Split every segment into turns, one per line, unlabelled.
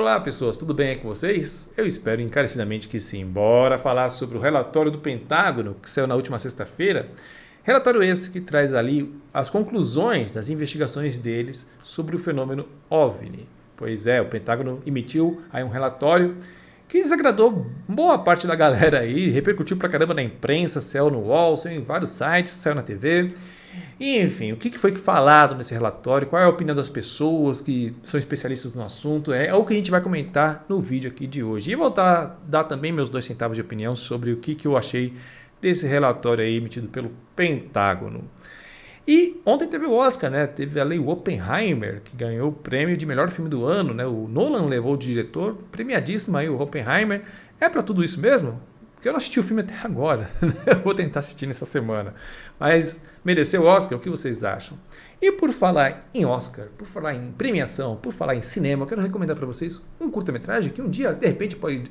Olá pessoas, tudo bem aí com vocês? Eu espero encarecidamente que sim. Bora falar sobre o relatório do Pentágono, que saiu na última sexta-feira. Relatório esse que traz ali as conclusões das investigações deles sobre o fenômeno OVNI. Pois é, o Pentágono emitiu aí um relatório que desagradou boa parte da galera aí, repercutiu pra caramba na imprensa, saiu no UOL, saiu em vários sites, saiu na TV. E, enfim, o que foi falado nesse relatório, qual é a opinião das pessoas que são especialistas no assunto, é o que a gente vai comentar no vídeo aqui de hoje. E vou dar também meus 2 centavos de opinião sobre o que eu achei desse relatório aí emitido pelo Pentágono. E ontem teve o Oscar, né? Teve ali o Oppenheimer, que ganhou o prêmio de melhor filme do ano, né? O Nolan levou o diretor, premiadíssimo aí o Oppenheimer. É pra tudo isso mesmo? Porque eu não assisti o filme até agora. Vou tentar assistir nessa semana. Mas mereceu o Oscar? O que vocês acham? E por falar em Oscar, por falar em premiação, por falar em cinema, eu quero recomendar para vocês um curta-metragem que um dia, de repente, pode...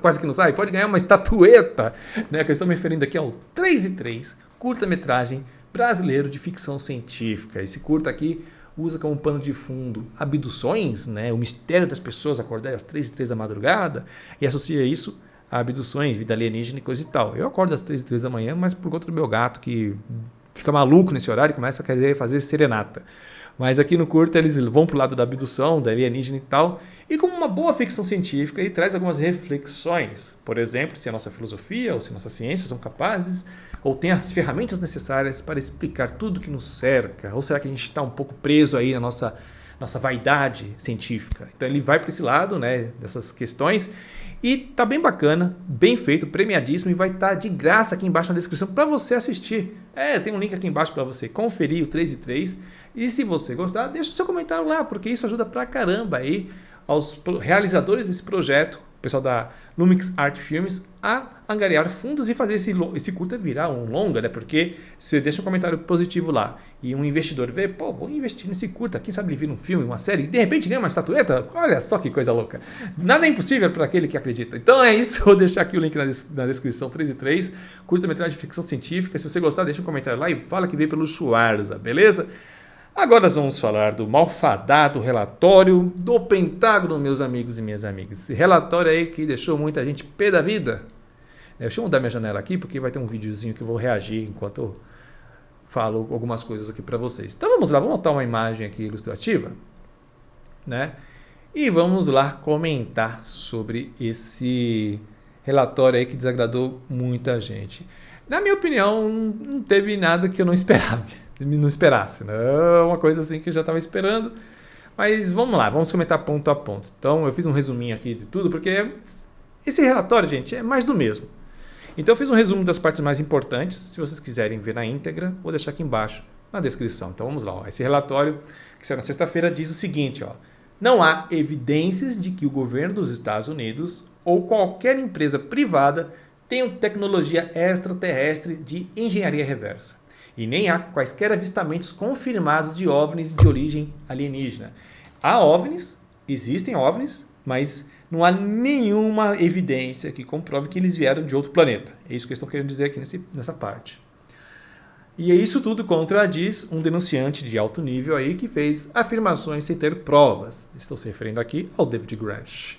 Quase que não sai, pode ganhar uma estatueta. Né? Que eu estou me referindo aqui ao 3 e 3, curta-metragem brasileiro de ficção científica. Esse curta aqui usa como pano de fundo abduções, né? O mistério das pessoas acordarem às 3 e 3 da madrugada e associa isso a abduções, vida alienígena e coisa e tal. Eu acordo às 3 e 3 da manhã, mas por conta do meu gato que fica maluco nesse horário e começa a querer fazer serenata. Mas aqui no curta eles vão pro lado da abdução, da alienígena e tal, e como uma boa ficção científica ele traz algumas reflexões. Por exemplo, se a nossa filosofia ou se nossas ciências são capazes ou tem as ferramentas necessárias para explicar tudo que nos cerca, ou será que a gente está um pouco preso aí na nossa vaidade científica. Então ele vai para esse lado, né, dessas questões, e tá bem bacana, bem feito, premiadíssimo, e vai estar de graça aqui embaixo na descrição para você assistir. Tem um link aqui embaixo para você conferir o 3 e 3, e se você gostar, deixa o seu comentário lá, porque isso ajuda pra caramba aí aos realizadores desse projeto, o pessoal da Lumix Art Filmes, a angariar fundos e fazer esse curta virar um longa, né? Porque você deixa um comentário positivo lá e um investidor vê, pô, vou investir nesse curta, quem sabe ele vira um filme, uma série, e de repente ganha uma estatueta, olha só que coisa louca. Nada é impossível para aquele que acredita. Então é isso, vou deixar aqui o link na descrição, 3 e 3, curta-metragem de ficção científica. Se você gostar, deixa um comentário lá e fala que veio pelo Schwarza, beleza? Agora nós vamos falar do malfadado relatório do Pentágono, meus amigos e minhas amigas. Esse relatório aí que deixou muita gente pé da vida. Deixa eu mudar minha janela aqui, porque vai ter um videozinho que eu vou reagir enquanto eu falo algumas coisas aqui para vocês. Então vamos lá, vamos botar uma imagem aqui ilustrativa, né? E vamos lá comentar sobre esse relatório aí que desagradou muita gente. Na minha opinião, não teve nada que eu não esperasse, né? Uma coisa assim que eu já estava esperando. Mas vamos lá, vamos comentar ponto a ponto. Então eu fiz um resuminho aqui de tudo, porque esse relatório, gente, é mais do mesmo. Então eu fiz um resumo das partes mais importantes. Se vocês quiserem ver na íntegra, vou deixar aqui embaixo na descrição. Então vamos lá. Ó. Esse relatório, que saiu na sexta-feira, diz o seguinte: ó, não há evidências de que o governo dos Estados Unidos ou qualquer empresa privada tenha tecnologia extraterrestre de engenharia reversa. E nem há quaisquer avistamentos confirmados de OVNIs de origem alienígena. Há OVNIs, existem OVNIs, mas não há nenhuma evidência que comprove que eles vieram de outro planeta. É isso que eles estão querendo dizer aqui nessa parte. E é isso tudo contradiz um denunciante de alto nível aí que fez afirmações sem ter provas. Estou se referindo aqui ao David Grush.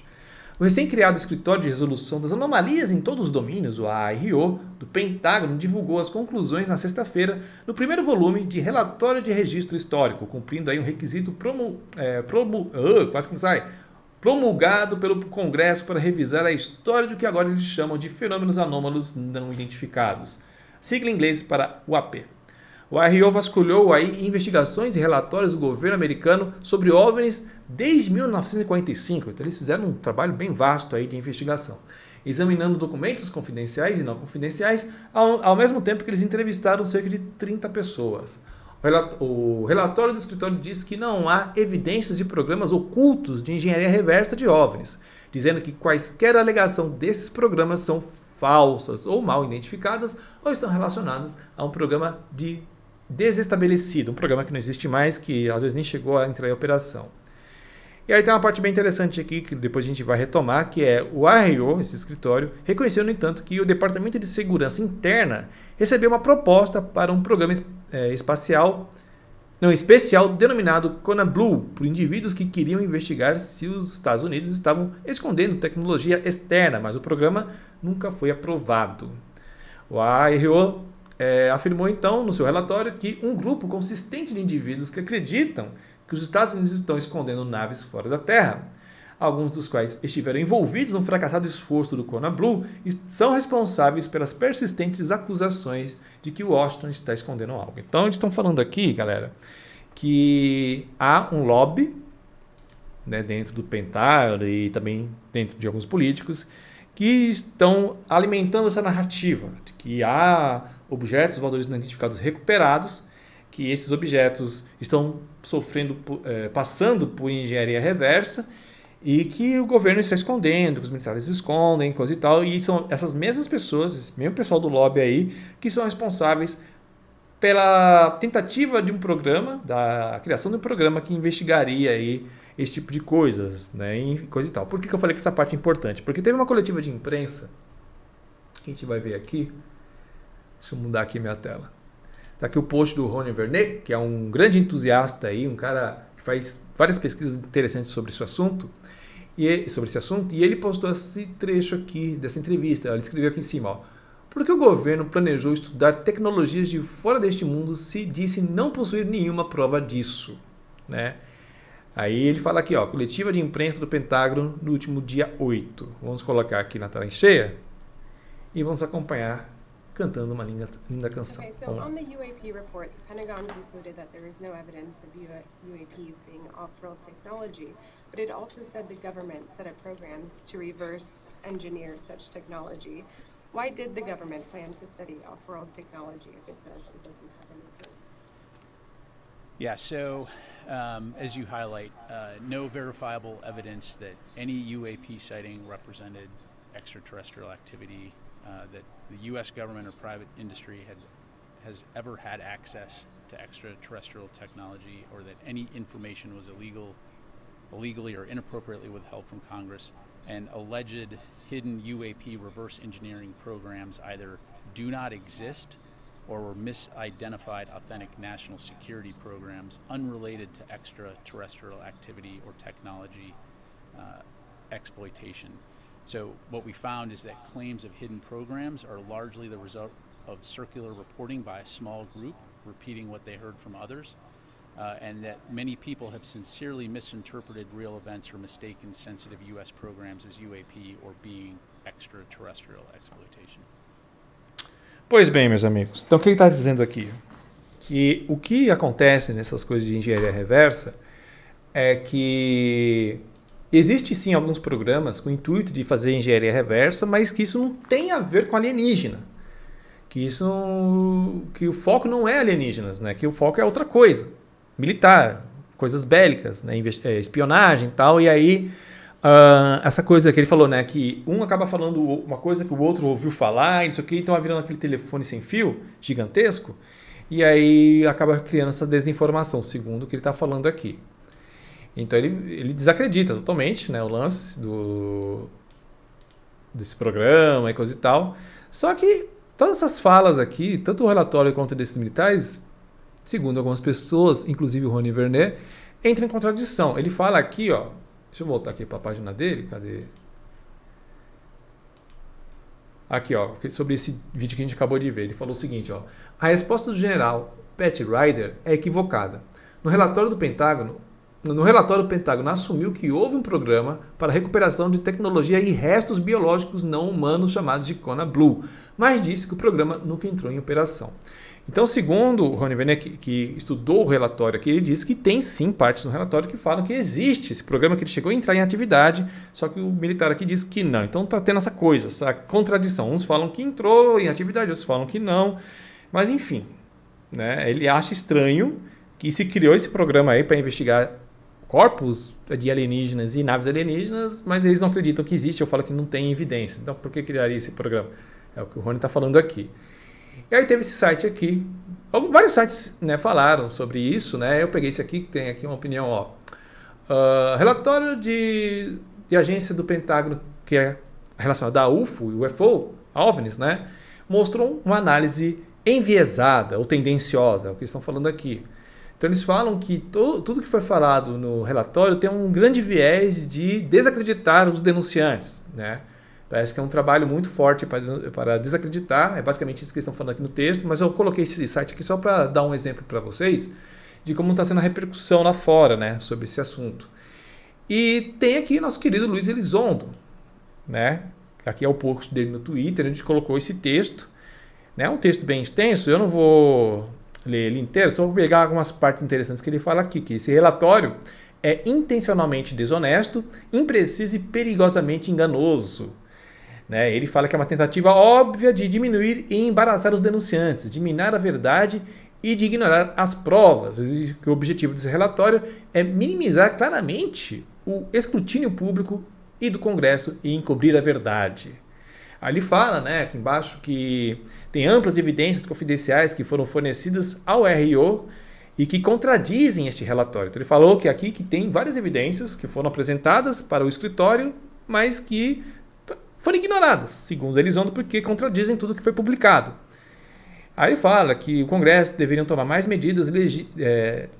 O recém-criado Escritório de Resolução das Anomalias em Todos os Domínios, o ARO, do Pentágono, divulgou as conclusões na sexta-feira no primeiro volume de Relatório de Registro Histórico, cumprindo aí um requisito promulgado pelo Congresso para revisar a história do que agora eles chamam de fenômenos anômalos não identificados, sigla em inglês para UAP. O ARO vasculhou aí investigações e relatórios do governo americano sobre OVNIs desde 1945. Então eles fizeram um trabalho bem vasto aí de investigação, examinando documentos confidenciais e não confidenciais, ao mesmo tempo que eles entrevistaram cerca de 30 pessoas. O relatório do escritório diz que não há evidências de programas ocultos de engenharia reversa de OVNIs, dizendo que quaisquer alegação desses programas são falsas ou mal identificadas ou estão relacionadas a um programa desestabelecido, um programa que não existe mais, que às vezes nem chegou a entrar em operação. E aí tem uma parte bem interessante aqui, que depois a gente vai retomar, que é o ARO, esse escritório, reconheceu, no entanto, que o Departamento de Segurança Interna recebeu uma proposta para um programa espacial não, especial denominado Kona Blue, por indivíduos que queriam investigar se os Estados Unidos estavam escondendo tecnologia externa, mas o programa nunca foi aprovado. O ARO afirmou então no seu relatório que um grupo consistente de indivíduos que acreditam que os Estados Unidos estão escondendo naves fora da Terra, alguns dos quais estiveram envolvidos no fracassado esforço do Kona Blue, são responsáveis pelas persistentes acusações de que Washington está escondendo algo. Então eles estão falando aqui, galera, que há um lobby, né, dentro do Pentágono e também dentro de alguns políticos que estão alimentando essa narrativa de que há objetos voadores não identificados recuperados, que esses objetos estão passando por engenharia reversa e que o governo está escondendo, que os militares escondem, coisa e tal, e são essas mesmas pessoas, esse mesmo pessoal do lobby aí, que são responsáveis pela tentativa de um programa, da criação de um programa que investigaria aí esse tipo de coisas, né, e coisa e tal. Por que eu falei que essa parte é importante? Porque teve uma coletiva de imprensa, que a gente vai ver aqui, deixa eu mudar aqui minha tela. Está aqui o post do Rony Vernet, que é um grande entusiasta aí, um cara que faz várias pesquisas interessantes sobre esse assunto, e ele postou esse trecho aqui dessa entrevista. Ele escreveu aqui em cima, ó: por que o governo planejou estudar tecnologias de fora deste mundo se disse não possuir nenhuma prova disso, né? Aí ele fala aqui, ó, coletiva de imprensa do Pentágono no último dia 8. Vamos colocar aqui na tela em cheia e vamos acompanhar cantando uma linda canção.
Okay, so on the UAP report, the Pentagon concluded that there is no evidence of UAPs being off-world technology, but it also said the government set up programs to reverse engineer such technology. Why did the government plan to study off-world technology if it says it doesn't have any proof?
Yeah, so as you highlight, no verifiable evidence that any UAP sighting represented extraterrestrial activity, that the U.S. government or private industry has ever had access to extraterrestrial technology, or that any information was illegally or inappropriately withheld from Congress, and alleged hidden UAP reverse engineering programs either do not exist or were misidentified authentic national security programs unrelated to extraterrestrial activity or technology exploitation. So what we found is that claims of hidden programs are largely the result of circular reporting by a small group repeating what they heard from others, and that many people have sincerely misinterpreted real events or mistaken sensitive U.S. programs as UAP or being extraterrestrial exploitation.
Pois bem, meus amigos, então o que ele está dizendo aqui? Que o que acontece nessas coisas de engenharia reversa é que existe sim alguns programas com o intuito de fazer engenharia reversa, mas que isso não tem a ver com alienígena. Que o foco não é alienígenas, né? Que o foco é outra coisa, militar, coisas bélicas, né? Espionagem e tal. E aí, essa coisa que ele falou, né? Que um acaba falando uma coisa que o outro ouviu falar, e não sei o que, então vai virando aquele telefone sem fio, gigantesco, e aí acaba criando essa desinformação, segundo o que ele está falando aqui. Então ele desacredita totalmente, né, o lance desse programa e coisa e tal. Só que todas essas falas aqui, tanto o relatório quanto desses militares, segundo algumas pessoas, inclusive o Rony Vernet, entram em contradição. Ele fala aqui, ó, deixa eu voltar aqui para a página dele, cadê? Aqui, ó, sobre esse vídeo que a gente acabou de ver. Ele falou o seguinte, ó: a resposta do general Pat Ryder é equivocada. No relatório, o Pentágono assumiu que houve um programa para a recuperação de tecnologia e restos biológicos não humanos chamados de Kona Blue, mas disse que o programa nunca entrou em operação. Então, segundo o Rony Vernet, que estudou o relatório aqui, ele disse que tem sim partes no relatório que falam que existe esse programa, que ele chegou a entrar em atividade, só que o militar aqui diz que não. Então está tendo essa coisa, essa contradição. Uns falam que entrou em atividade, outros falam que não. Mas enfim, né, ele acha estranho que se criou esse programa aí para investigar corpos de alienígenas e naves alienígenas, mas eles não acreditam que existe. Eu falo que não tem evidência. Então por que criaria esse programa? É o que o Rony está falando aqui. E aí teve esse site aqui. Vários sites, né, falaram sobre isso, né? Eu peguei esse aqui, que tem aqui uma opinião, ó. Relatório de agência do Pentágono, que é relacionado à UFO, OVNIs, né? Mostrou uma análise enviesada ou tendenciosa, é o que eles estão falando aqui, Então eles falam que tudo que foi falado no relatório tem um grande viés de desacreditar os denunciantes, né? Parece que é um trabalho muito forte para desacreditar, é basicamente isso que eles estão falando aqui no texto, mas eu coloquei esse site aqui só para dar um exemplo para vocês de como está sendo a repercussão lá fora, né, sobre esse assunto. E tem aqui nosso querido Luiz Elizondo, né? Aqui é o post dele no Twitter, a gente colocou esse texto, né? Um texto bem extenso, eu não vou ler ele inteiro, só vou pegar algumas partes interessantes que ele fala aqui, que esse relatório é intencionalmente desonesto, impreciso e perigosamente enganoso. Né? Ele fala que é uma tentativa óbvia de diminuir e embaraçar os denunciantes, de minar a verdade e de ignorar as provas. E o objetivo desse relatório é minimizar claramente o escrutínio público e do Congresso e encobrir a verdade. Aí ele fala, né, aqui embaixo, que tem amplas evidências confidenciais que foram fornecidas ao RIO e que contradizem este relatório. Então ele falou que aqui que tem várias evidências que foram apresentadas para o escritório, mas que foram ignoradas, segundo Elizondo, porque contradizem tudo que foi publicado. Aí ele fala que o Congresso deveria tomar mais medidas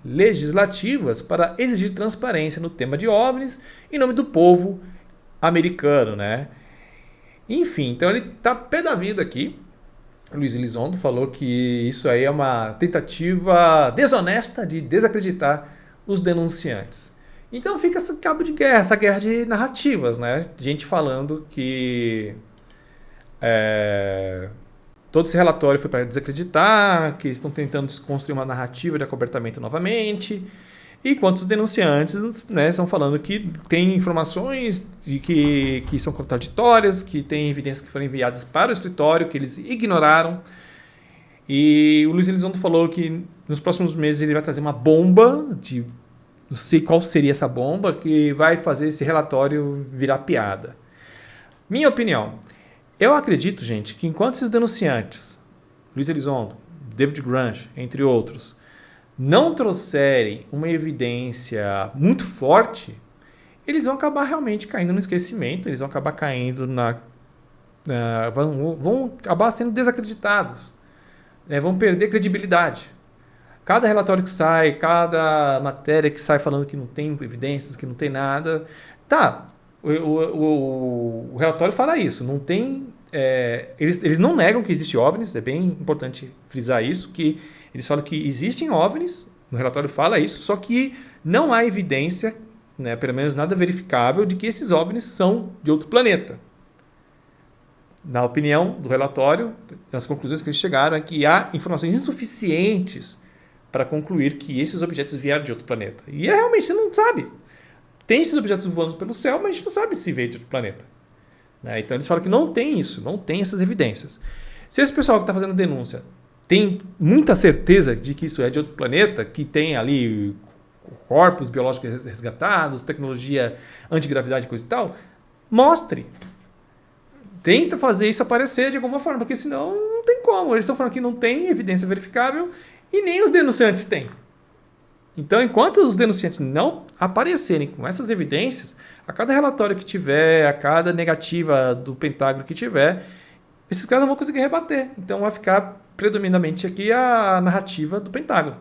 legislativas para exigir transparência no tema de OVNIs em nome do povo americano, né? Enfim, então ele está pé da vida aqui. O Luiz Elizondo falou que isso aí é uma tentativa desonesta de desacreditar os denunciantes. Então fica esse cabo de guerra, essa guerra de narrativas, né? Gente falando que todo esse relatório foi para desacreditar, que estão tentando construir uma narrativa de acobertamento novamente, enquanto os denunciantes, né, estão falando que tem informações de que são contraditórias, que tem evidências que foram enviadas para o escritório, que eles ignoraram. E o Luiz Elizondo falou que nos próximos meses ele vai trazer uma bomba de... Não sei qual seria essa bomba que vai fazer esse relatório virar piada. Minha opinião. Eu acredito, gente, que enquanto esses denunciantes, Luiz Elizondo, David Grush, entre outros, não trouxerem uma evidência muito forte, eles vão acabar realmente caindo no esquecimento, eles vão acabar caindo vão acabar sendo desacreditados, né? Vão perder credibilidade. Cada relatório que sai, cada matéria que sai falando que não tem evidências, que não tem nada. Tá, o relatório fala isso. Não tem. Eles não negam que existe OVNIs, é bem importante frisar isso, que eles falam que existem OVNIs, no relatório fala isso, só que não há evidência, né, pelo menos nada verificável, de que esses OVNIs são de outro planeta. Na opinião do relatório, as conclusões que eles chegaram é que há informações insuficientes para concluir que esses objetos vieram de outro planeta. E realmente você não sabe. Tem esses objetos voando pelo céu, mas a gente não sabe se veio de outro planeta. Né? Então eles falam que não tem isso, não tem essas evidências. Se esse pessoal que está fazendo denúncia tem muita certeza de que isso é de outro planeta, que tem ali corpos biológicos resgatados, tecnologia antigravidade e coisa e tal, mostre. Tenta fazer isso aparecer de alguma forma, porque senão não tem como. Eles estão falando que não tem evidência verificável e nem os denunciantes têm. Então, enquanto os denunciantes não aparecerem com essas evidências, a cada relatório que tiver, a cada negativa do Pentágono que tiver, esses caras não vão conseguir rebater. Então, vai ficar predominantemente aqui a narrativa do Pentágono.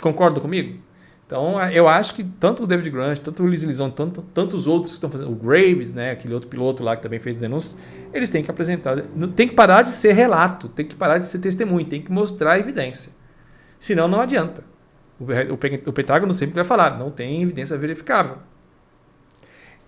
Concorda comigo? Então, eu acho que tanto o David Grush, tanto o Luiz Elizondo, tantos outros que estão fazendo, o Graves, né, aquele outro piloto lá que também fez denúncias, eles têm que apresentar, tem que parar de ser relato, tem que parar de ser testemunho, tem que mostrar evidência. Senão não adianta. O Pentágono sempre vai falar, não tem evidência verificável.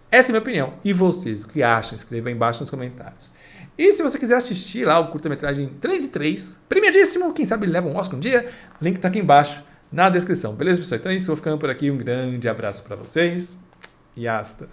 Essa é a minha opinião. E vocês, o que acham? Escreva aí embaixo nos comentários. E se você quiser assistir lá o curta-metragem 3 e 3, premiadíssimo, quem sabe ele leva um Oscar um dia, o link está aqui embaixo na descrição. Beleza, pessoal? Então é isso, vou ficando por aqui. Um grande abraço para vocês e hasta.